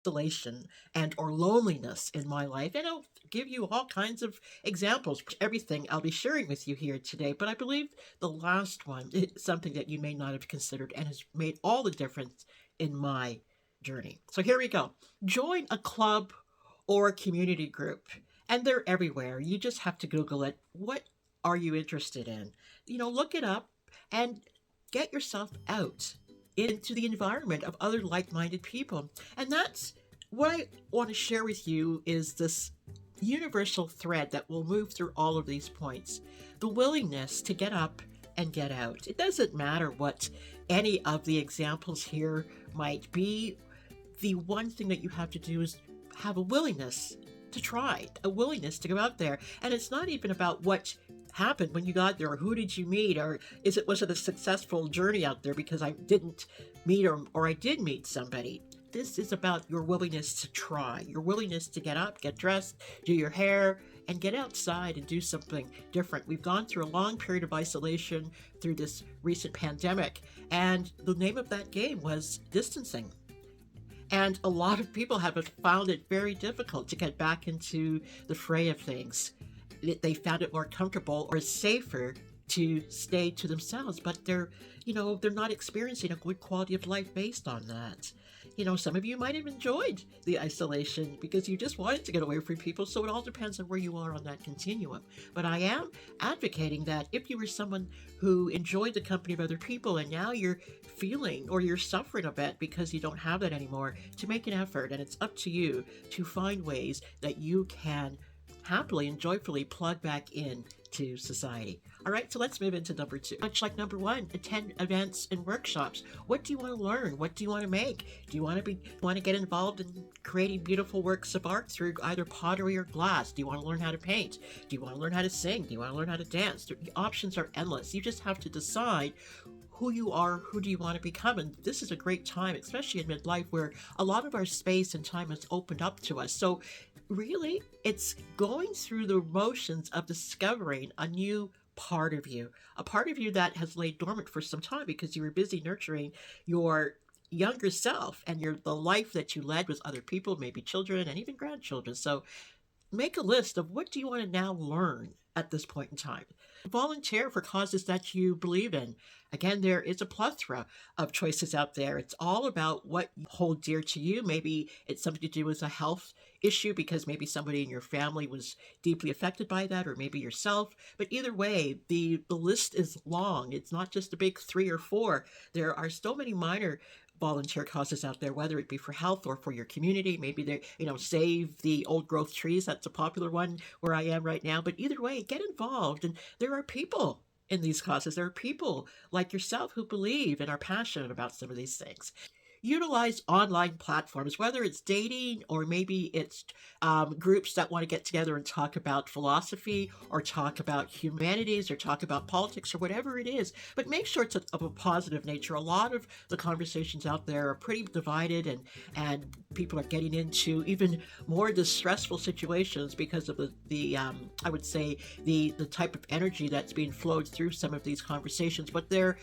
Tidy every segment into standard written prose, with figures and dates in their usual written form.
Isolation and or loneliness in my life, and I'll give you all kinds of examples. Everything I'll be sharing with you here today, but I believe the last one is something that you may not have considered and has made all the difference in my journey. So here we go. Join a club or a community group, and they're everywhere. You just have to Google it. What are you interested in? Look it up and get yourself out into the environment of other like-minded people. And that's what I want to share with you, is this universal thread that will move through all of these points: the willingness to get up and get out. It doesn't matter what any of the examples here might be. The one thing that you have to do is have a willingness to try, a willingness to go out there. And it's not even about what happened when you got there, or who did you meet, or was it a successful journey out there because I didn't meet, or I did meet somebody. This is about your willingness to try, your willingness to get up, get dressed, do your hair, and get outside and do something different. We've gone through a long period of isolation through this recent pandemic, and the name of that game was distancing. And a lot of people have found it very difficult to get back into the fray of things. They found it more comfortable or safer to stay to themselves, but they're not experiencing a good quality of life based on that. Some of you might have enjoyed the isolation because you just wanted to get away from people. So it all depends on where you are on that continuum. But I am advocating that if you were someone who enjoyed the company of other people and now you're feeling or you're suffering a bit because you don't have that anymore, to make an effort. And it's up to you to find ways that you can happily and joyfully plug back in to society. All right, so let's move into number 2. Much like number 1, attend events and workshops. What do you want to learn? What do you want to make? Do you want to get involved in creating beautiful works of art through either pottery or glass? Do you want to learn how to paint? Do you want to learn how to sing? Do you want to learn how to dance? The options are endless. You just have to decide who you are, who do you want to become. And this is a great time, especially in midlife, where a lot of our space and time has opened up to us. So really, it's going through the motions of discovering a new part of you, a part of you that has laid dormant for some time because you were busy nurturing your younger self and the life that you led with other people, maybe children and even grandchildren. So make a list of what do you want to now learn at this point in time. Volunteer for causes that you believe in. Again, there is a plethora of choices out there. It's all about what you hold dear to you. Maybe it's something to do with a health issue because maybe somebody in your family was deeply affected by that, or maybe yourself. But either way, the list is long. It's not just a big 3 or 4. There are so many minor volunteer causes out there, whether it be for health or for your community. Maybe they, save the old growth trees. That's a popular one where I am right now. But either way, get involved. And there are people in these causes. There are people like yourself who believe and are passionate about some of these things. Utilize online platforms, whether it's dating or maybe it's groups that want to get together and talk about philosophy or talk about humanities or talk about politics or whatever it is. But make sure it's of a positive nature. A lot of the conversations out there are pretty divided, and people are getting into even more distressful situations because of the I would say the type of energy that's being flowed through some of these conversations. But there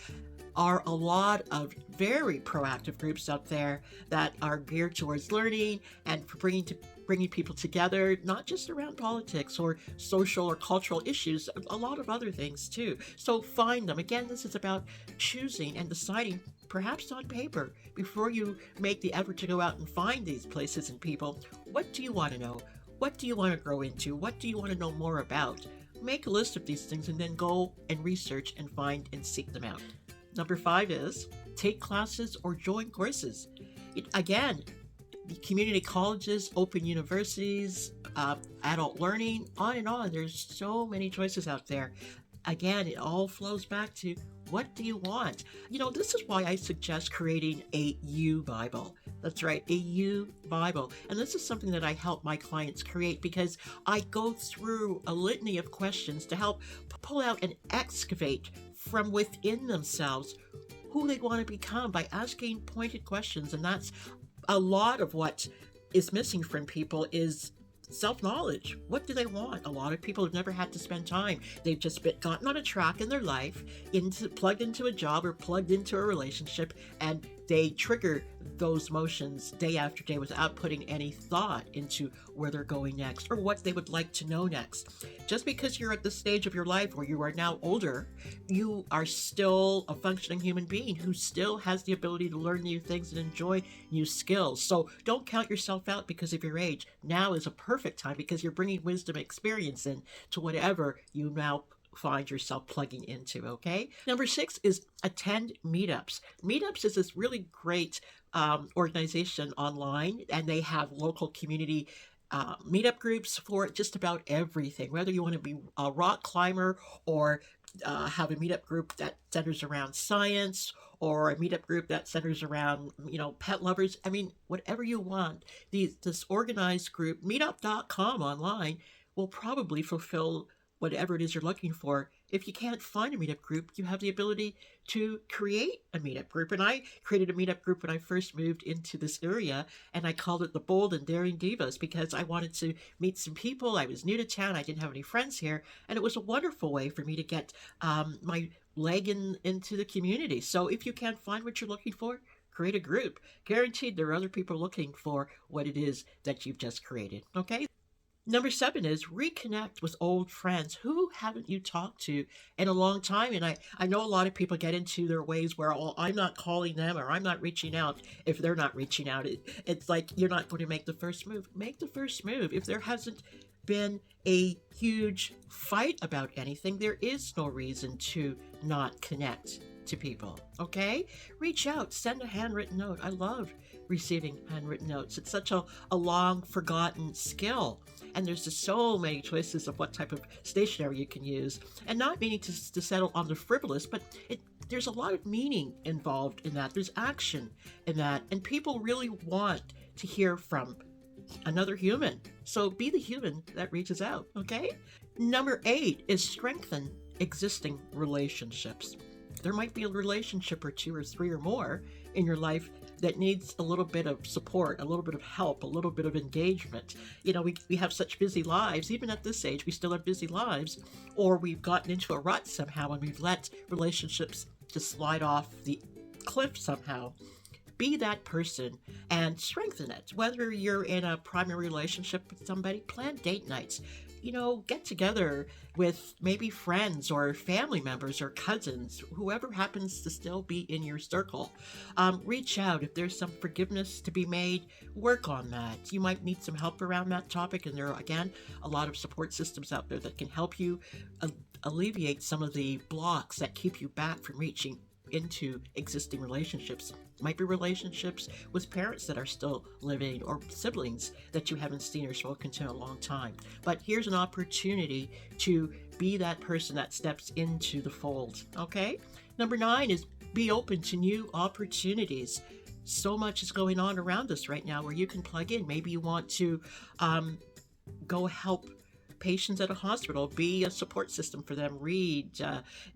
are a lot of very proactive groups out there that are geared towards learning and for bringing people together, not just around politics or social or cultural issues, a lot of other things too. So find them. Again, this is about choosing and deciding, perhaps on paper, before you make the effort to go out and find these places and people. What do you want to know? What do you want to grow into? What do you want to know more about? Make a list of these things and then go and research and find and seek them out. Number 5 is take classes or join courses. Again, community colleges, open universities, adult learning, on and on. There's so many choices out there. Again, it all flows back to, what do you want? This is why I suggest creating a U Bible. That's right, a U Bible. And this is something that I help my clients create because I go through a litany of questions to help pull out and excavate from within themselves who they want to become by asking pointed questions. And that's a lot of what is missing from people is self-knowledge. What do they want? A lot of people have never had to spend time. They've just gotten on a track in their life, plugged into a job or plugged into a relationship, and they trigger those motions day after day without putting any thought into where they're going next or what they would like to know next. Just because you're at the stage of your life where you are now older, you are still a functioning human being who still has the ability to learn new things and enjoy new skills. So don't count yourself out because of your age. Now is a perfect time because you're bringing wisdom and experience in to whatever you now find yourself plugging into, okay? Number 6 is attend meetups. Meetups is this really great organization online, and they have local community meetup groups for just about everything, whether you want to be a rock climber or have a meetup group that centers around science or a meetup group that centers around, pet lovers. I mean, whatever you want. This organized group, meetup.com online, will probably fulfill whatever it is you're looking for. If you can't find a meetup group, you have the ability to create a meetup group. And I created a meetup group when I first moved into this area, and I called it the Bold and Daring Divas because I wanted to meet some people. I was new to town. I didn't have any friends here, and it was a wonderful way for me to get my leg into the community. So if you can't find what you're looking for, create a group. Guaranteed there are other people looking for what it is that you've just created, okay? Number 7 is reconnect with old friends. Who haven't you talked to in a long time? And I know a lot of people get into their ways where, oh, I'm not calling them or I'm not reaching out if they're not reaching out. It's like you're not going to make the first move. Make the first move. If there hasn't been a huge fight about anything, there is no reason to not connect to people, okay? Reach out, send a handwritten note. I love receiving handwritten notes. It's such a long forgotten skill. And there's just so many choices of what type of stationery you can use. And not meaning to settle on the frivolous, but there's a lot of meaning involved in that. There's action in that. And people really want to hear from another human. So be the human that reaches out, okay? Number 8 is strengthen existing relationships. There might be a relationship or 2 or 3 or more in your life that needs a little bit of support, a little bit of help, a little bit of engagement. We have such busy lives. Even at this age, we still have busy lives. Or we've gotten into a rut somehow and we've let relationships just slide off the cliff somehow. Be that person and strengthen it. Whether you're in a primary relationship with somebody, plan date nights. Get together with maybe friends or family members or cousins, whoever happens to still be in your circle. Reach out. If there's some forgiveness to be made, work on that. You might need some help around that topic, and there are, again, a lot of support systems out there that can help you alleviate some of the blocks that keep you back from reaching into existing relationships. Might be relationships with parents that are still living or siblings that you haven't seen or spoken to in a long time. But here's an opportunity to be that person that steps into the fold. Okay? Number 9 is be open to new opportunities. So much is going on around us right now where you can plug in. Maybe you want to go help patients at a hospital, be a support system for them, read.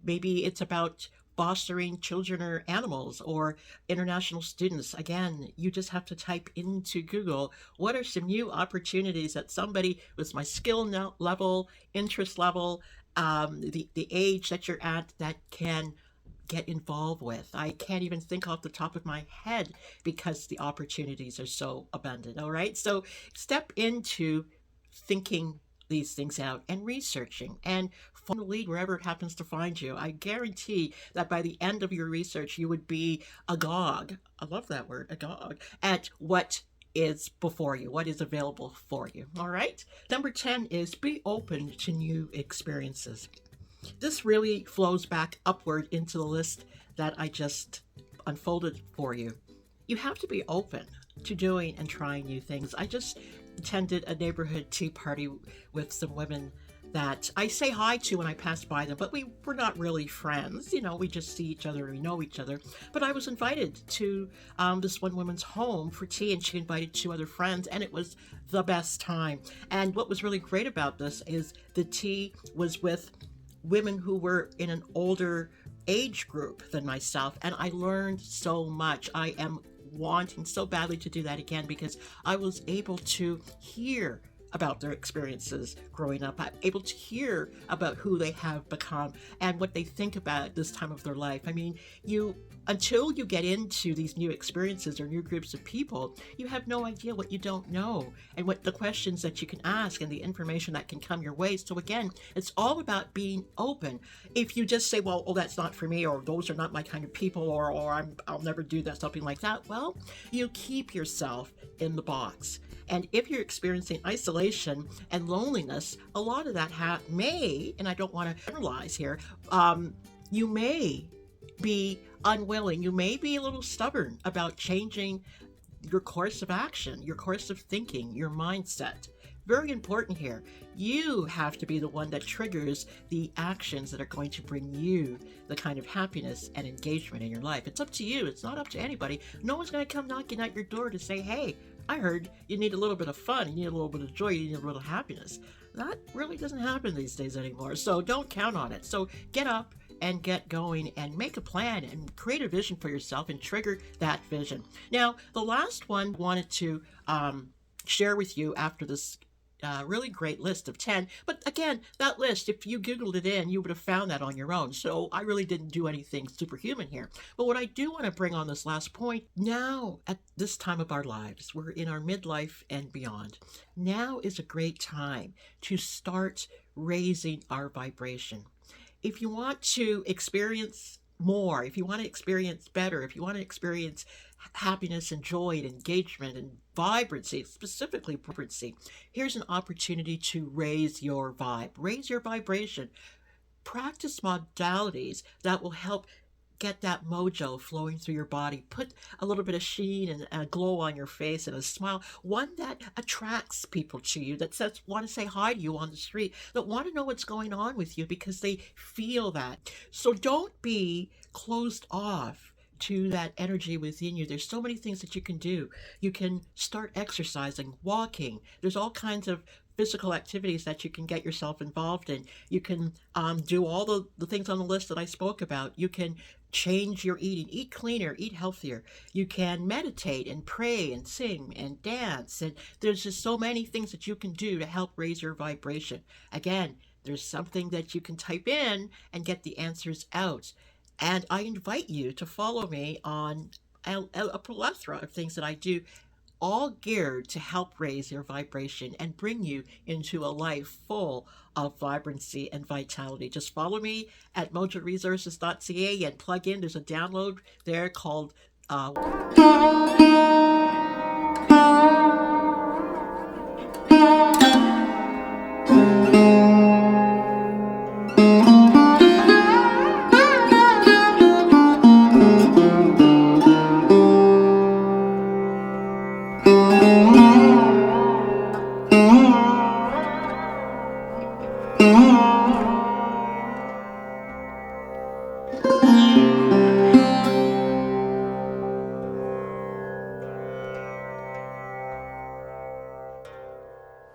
Maybe it's about fostering children or animals or international students. Again, you just have to type into Google, what are some new opportunities that somebody with my skill level, interest level, the age that you're at that can get involved with. I can't even think off the top of my head because the opportunities are so abundant. All right. So step into thinking these things out and researching and follow the lead wherever it happens to find you. I guarantee that by the end of your research, you would be agog. I love that word, agog, at what is before you, what is available for you. All right. Number 10 is be open to new experiences. This really flows back upward into the list that I just unfolded for you. You have to be open to doing and trying new things. I just attended a neighborhood tea party with some women that I say hi to when I pass by them, but we were not really friends. You know, we just see each other and we know each other. But I was invited to this one woman's home for tea, and she invited 2 other friends, and it was the best time. And what was really great about this is the tea was with women who were in an older age group than myself, and I learned so much. I am wanting so badly to do that again because I was able to hear about their experiences growing up. I'm able to hear about who they have become and what they think about this time of their life. I mean, until you get into these new experiences or new groups of people, you have no idea what you don't know and what the questions that you can ask and the information that can come your way. So again, it's all about being open. If you just say, well, oh, that's not for me, or those are not my kind of people, or I'll never do that, something like that, well, you keep yourself in the box. And if you're experiencing isolation and loneliness, a lot of that may, and I don't want to generalize here, you may be unwilling, you may be a little stubborn about changing your course of action, your course of thinking, your mindset. Very important here. You have to be the one that triggers the actions that are going to bring you the kind of happiness and engagement in your life. It's up to you. It's not up to anybody. No one's going to come knocking at your door to say, hey, I heard you need a little bit of fun, you need a little bit of joy, you need a little happiness. That really doesn't happen these days anymore, so don't count on it. So get up and get going and make a plan and create a vision for yourself and trigger that vision. Now, the last one I wanted to share with you after this really great list of 10. But again, that list, if you Googled it in, you would have found that on your own. So I really didn't do anything superhuman here. But what I do want to bring on this last point, now at this time of our lives, we're in our midlife and beyond. Now is a great time to start raising our vibration. If you want to experience more, if you want to experience better, if you want to experience happiness and joy and engagement and vibrancy, specifically vibrancy, here's an opportunity to raise your vibe, raise your vibration. Practice modalities that will help get that mojo flowing through your body. Put a little bit of sheen and a glow on your face and a smile, one that attracts people to you, that says, want to say hi to you on the street, that want to know what's going on with you because they feel that. So don't be closed off to that energy within you. There's so many things that you can do. You can start exercising, walking. There's all kinds of physical activities that you can get yourself involved in. You can do all the things on the list that I spoke about. You can change your eating, eat cleaner, eat healthier. You can meditate and pray and sing and dance. And there's just so many things that you can do to help raise your vibration. Again, there's something that you can type in and get the answers out. And I invite you to follow me on a plethora of things that I do, all geared to help raise your vibration and bring you into a life full of vibrancy and vitality. Just follow me at mojoresources.ca and plug in. There's a download there called